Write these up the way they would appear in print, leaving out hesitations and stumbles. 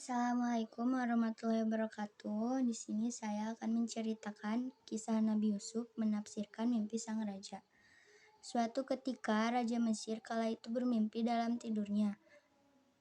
Assalamualaikum warahmatullahi wabarakatuh. Di sini saya akan menceritakan kisah Nabi Yusuf menafsirkan mimpi sang raja. Suatu ketika Raja Mesir kala itu bermimpi dalam tidurnya,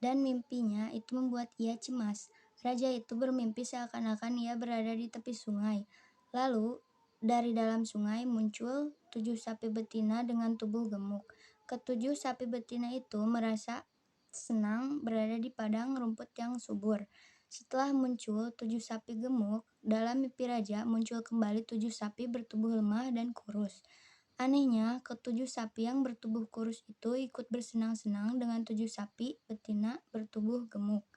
dan mimpinya itu membuat ia cemas. Raja itu bermimpi seakan-akan ia berada di tepi sungai. Lalu dari dalam sungai muncul 7 sapi betina dengan tubuh gemuk. Ketujuh sapi betina itu merasa senang berada di padang rumput yang subur. Setelah muncul 7 sapi gemuk, dalam mimpi raja muncul kembali 7 sapi bertubuh lemah dan kurus. Anehnya, ketujuh sapi yang bertubuh kurus itu ikut bersenang-senang dengan 7 sapi betina bertubuh gemuk.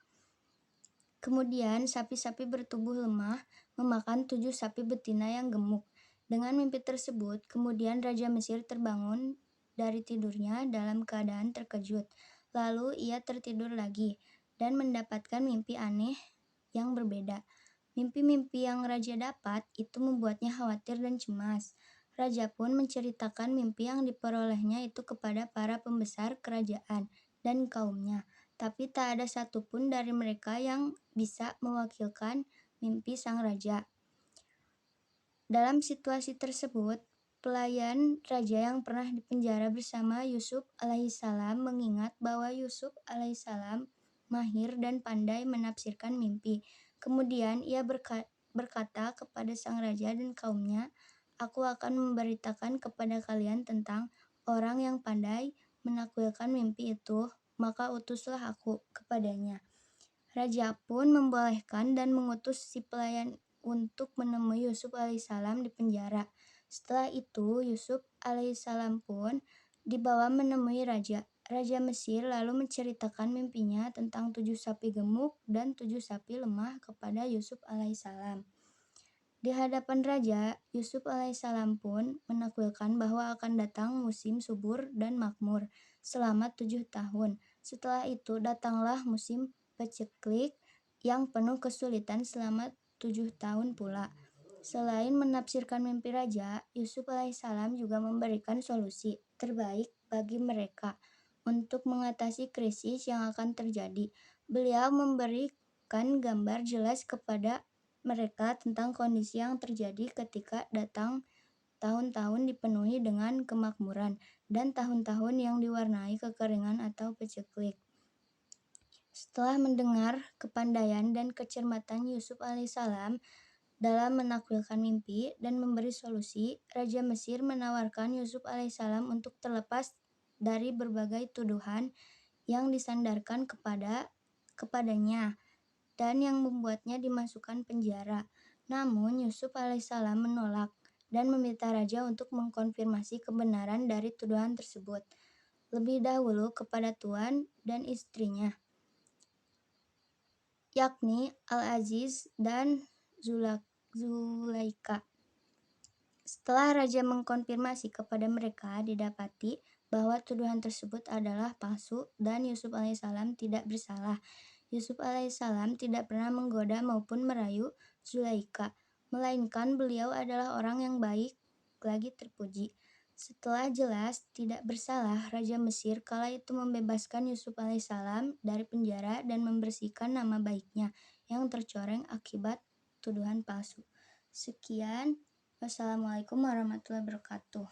Kemudian sapi-sapi bertubuh lemah memakan 7 sapi betina yang gemuk. Dengan mimpi tersebut, kemudian Raja Mesir terbangun dari tidurnya dalam keadaan terkejut. Lalu ia tertidur lagi dan mendapatkan mimpi aneh yang berbeda. Mimpi-mimpi yang raja dapat itu membuatnya khawatir dan cemas. Raja pun menceritakan mimpi yang diperolehnya itu kepada para pembesar kerajaan dan kaumnya. Tapi tak ada satupun dari mereka yang bisa mewakilkan mimpi sang raja. Dalam situasi tersebut, pelayan raja yang pernah dipenjara bersama Yusuf alaihissalam mengingat bahwa Yusuf alaihissalam mahir dan pandai menafsirkan mimpi. Kemudian ia berkata kepada sang raja dan kaumnya, "Aku akan memberitakan kepada kalian tentang orang yang pandai menakwilkan mimpi itu, maka utuslah aku kepadanya." Raja pun membolehkan dan mengutus si pelayan untuk menemui Yusuf alaihissalam di penjara. Setelah itu, Yusuf alaihissalam pun dibawa menemui raja. Raja Mesir lalu menceritakan mimpinya tentang 7 sapi gemuk dan 7 sapi lemah kepada Yusuf alaihissalam. Di hadapan raja, Yusuf alaihissalam pun menakwilkan bahwa akan datang musim subur dan makmur selama 7 tahun. Setelah itu datanglah musim paceklik yang penuh kesulitan selama 7 tahun pula. Selain menafsirkan mimpi raja, Yusuf alaihissalam juga memberikan solusi terbaik bagi mereka untuk mengatasi krisis yang akan terjadi. Beliau memberikan gambar jelas kepada mereka tentang kondisi yang terjadi ketika datang tahun-tahun dipenuhi dengan kemakmuran dan tahun-tahun yang diwarnai kekeringan atau paceklik. Setelah mendengar kepandaian dan kecermatan Yusuf alaihissalam dalam menakwilkan mimpi dan memberi solusi, Raja Mesir menawarkan Yusuf alaihissalam untuk terlepas dari berbagai tuduhan yang disandarkan kepadanya dan yang membuatnya dimasukkan penjara. Namun Yusuf alaihissalam menolak dan meminta raja untuk mengkonfirmasi kebenaran dari tuduhan tersebut lebih dahulu kepada tuan dan istrinya, yakni Al-Aziz dan Zulaika. Setelah raja mengkonfirmasi kepada mereka, didapati bahwa tuduhan tersebut adalah palsu dan Yusuf alaihissalam tidak bersalah. Yusuf alaihissalam tidak pernah menggoda maupun merayu Zulaika, melainkan beliau adalah orang yang baik lagi terpuji. Setelah jelas tidak bersalah, Raja Mesir kala itu membebaskan Yusuf alaihissalam dari penjara dan membersihkan nama baiknya yang tercoreng akibat tuduhan palsu. Sekian, wassalamualaikum warahmatullahi wabarakatuh.